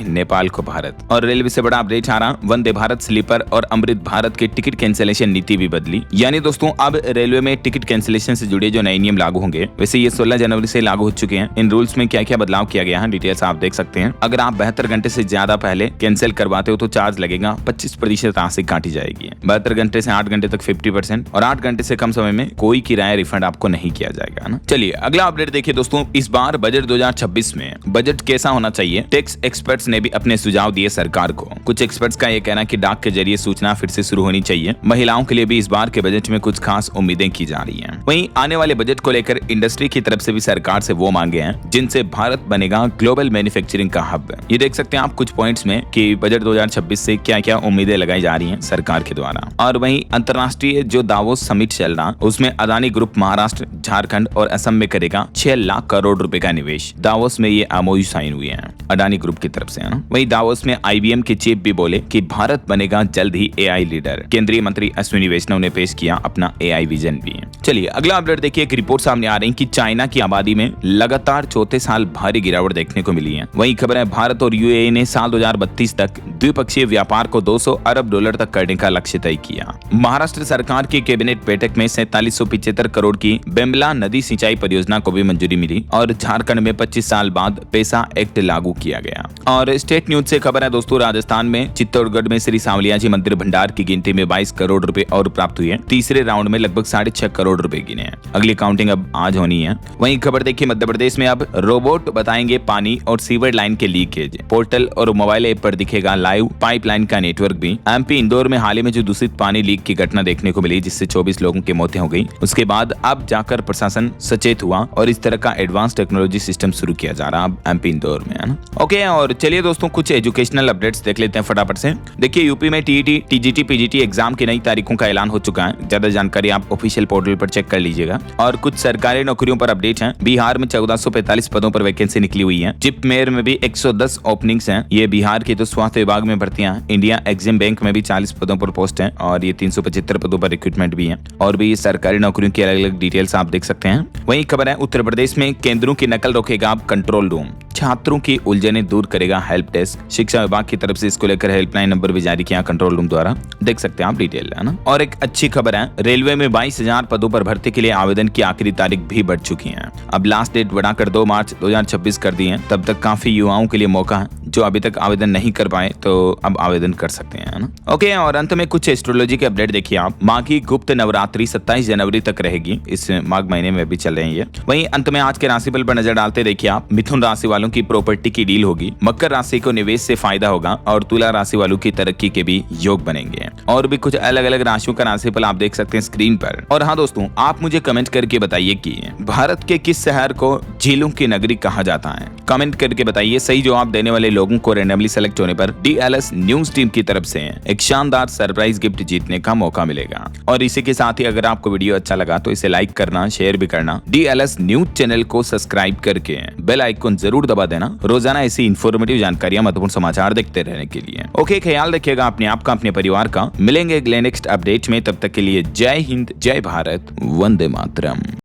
नेपाल को भारत। और रेलवे से बड़ा अपडेट आ रहा, वंदे भारत स्लीपर और अमृत भारत के टिकट कैंसिलेशन नीति भी बदली। यानी दोस्तों, अब रेलवे में टिकट कैंसिलेशन से जुड़े जो नए नियम लागू होंगे, वैसे ये 16 जनवरी से लागू हो चुके हैं। इन रूल्स में क्या क्या बदलाव किया गया है, डिटेल्स आप देख सकते हैं। अगर आप 72 घंटे से ज्यादा पहले कैंसिल करवाते हो तो चार्ज लगेगा। 25% राशि काटी जाएगी। 72 घंटे से 8 घंटे तक 50% और 8 घंटे से कम समय में कोई किराया रिफंड आपको नहीं किया जाएगा ना। चलिए अगला अपडेट देखिए दोस्तों, इस बार बजट 2026 में बजट कैसा होना चाहिए, टैक्स एक्सपर्ट्स ने भी अपने सुझाव दिए सरकार को। कुछ एक्सपर्ट्स का यह कहना है कि डाक के जरिए सूचना फिर से शुरू होनी चाहिए। महिलाओं के लिए भी इस बार के बजट में कुछ खास उम्मीदें की जा रही हैं। वहीं आने वाले बजट को लेकर इंडस्ट्री की तरफ से भी सरकार से वो मांगे हैं जिनसे भारत बनेगा ग्लोबल मैन्युफैक्चरिंग का हब। ये देख सकते हैं आप कुछ पॉइंट्स में कि बजट 2026 से क्या क्या उम्मीदें लगाई जा रही हैं सरकार के द्वारा। और वहीं अंतर्राष्ट्रीय जो दावोस समिट चल रहा, उसमें अदानी ग्रुप महाराष्ट्र, झारखंड और असम में करेगा 6 लाख करोड़ रुपए का निवेश। दावोस में ये MOU साइन हुए हैं अडानी ग्रुप की तरफ से, है ना। वहीं दावोस में IBM के चीफ भी बोले कि भारत बनेगा जल्द ही AI लीडर। केंद्रीय मंत्री अश्विनी वैष्णव ने पेश किया अपना AI विजन भी। चलिए अगला अपडेट देखिए, एक रिपोर्ट सामने आ रही है कि चाइना की आबादी में लगातार चौथे साल भारी गिरावट देखने को मिली है। वहीं खबर है, भारत और UAE ने साल 2032 तक द्विपक्षीय व्यापार को $200 अरब तक करने का लक्ष्य तय किया। महाराष्ट्र सरकार की कैबिनेट बैठक में 4775 करोड़ की बेमला नदी सिंचाई परियोजना को भी मंजूरी मिली और झारखंड में 25 साल बाद पैसा एक्ट लागू किया गया। और स्टेट न्यूज से खबर है दोस्तों, राजस्थान में चित्तौड़गढ़ में श्री सांवलिया जी मंदिर भंडार की गिनती में 22 करोड़ रुपए और प्राप्त हुई है। तीसरे राउंड में लगभग 6.5 करोड़ रुपए गिने हैं। अगली काउंटिंग अब आज होनी है। वहीं खबर देखिए, मध्य प्रदेश में अब रोबोट बताएंगे पानी और सीवर लाइन के लीकेज। पोर्टल और मोबाइल ऐप पर दिखेगा लाइव पाइपलाइन का नेटवर्क भी। एमपी इंदौर में हाल ही में जो दूषित पानी लीक की घटना देखने को मिली, जिससे 24 लोगों की मौतें हो गई, उसके बाद अब जाकर प्रशासन सचेत हुआ और इस तरह का एडवांस टेक्नोलॉजी सिस्टम शुरू किया जा रहा है एमपी इंदौर में, है ना। ओके, और चलिए दोस्तों कुछ एजुकेशनल अपडेट्स देख लेते हैं फटाफट से। देखिए, यूपी में टीईटी, टीजीटी, पीजीटी एग्जाम की नई तारीखों का ऐलान हो चुका है। ज्यादा जानकारी आप ऑफिशियल पोर्टल पर चेक कर लीजिएगा। और कुछ सरकारी नौकरियों पर अपडेट है। बिहार में 1445 पदों पर वैकेंसी निकली हुई है। चिप मेयर में भी 110 ओपनिंग्स हैं। ये बिहार की तो स्वास्थ्य विभाग में भर्तियां हैं। इंडिया एग्जिम बैंक में भी 40 पदों पर पोस्ट है और ये 375 पदों पर रिक्रूटमेंट भी है। और भी सरकारी नौकरियों की अलग अलग डिटेल्स आप देख सकते हैं। वहीं खबर है, उत्तर प्रदेश में केंद्रों की नकल रोकेगा कंट्रोल रूम। छात्रों की उलझनें दूर करेगा हेल्प डेस्क। शिक्षा विभाग की तरफ से इसको लेकर हेल्पलाइन नंबर भी जारी किया कंट्रोल रूम द्वारा, देख सकते हैं आप डिटेल, है ना। और एक अच्छी खबर है, रेलवे में 22,000 पदों पर भर्ती के लिए आवेदन की आखिरी तारीख भी बढ़ चुकी है। अब लास्ट डेट बढ़ाकर 2 मार्च 2026 कर दी है। तब तक काफी युवाओं के लिए मौका है। जो अभी तक आवेदन नहीं कर पाए तो अब आवेदन कर सकते हैं, है ना। ओके, और अंत में कुछ एस्ट्रोलॉजी के अपडेट देखिए आप। माँ की गुप्त नवरात्रि 27 जनवरी तक रहेगी। इस माघ महीने में भी चल रही है। वहीं अंत में आज के राशिफल पर नजर डालते देखिए आप। मिथुन राशि वालों की प्रॉपर्टी की डील होगी। मकर राशि को निवेश से फायदा होगा और तुला राशि वालों की तरक्की के भी योग बनेंगे। और भी कुछ अलग अलग राशियों का राशिफल आप देख सकते हैं स्क्रीन पर। और हाँ दोस्तों, आप मुझे कमेंट करके बताइए कि भारत के किस शहर को झीलों की नगरी कहा जाता है। कमेंट करके बताइए। सही जवाब देने वाले लोगों को रैंडमली सेलेक्ट होने पर DLS न्यूज टीम की तरफ से एक शानदार सरप्राइज गिफ्ट जीतने का मौका मिलेगा। और इसी के साथ ही अगर आपको वीडियो अच्छा लगा तो इसे लाइक करना, शेयर भी करना। DLS न्यूज चैनल को सब्सक्राइब करके बेल आइकन जरूर दबा देना, रोजाना ऐसी इन्फॉर्मेटिव जानकारियां, महत्वपूर्ण समाचार देखते रहने के लिए। ओके, ख्याल रखिएगा अपने आप का, अपने परिवार का। मिलेंगे अगले नेक्स्ट अपडेट में। तब तक के लिए जय हिंद, जय भारत, वंदे मातरम।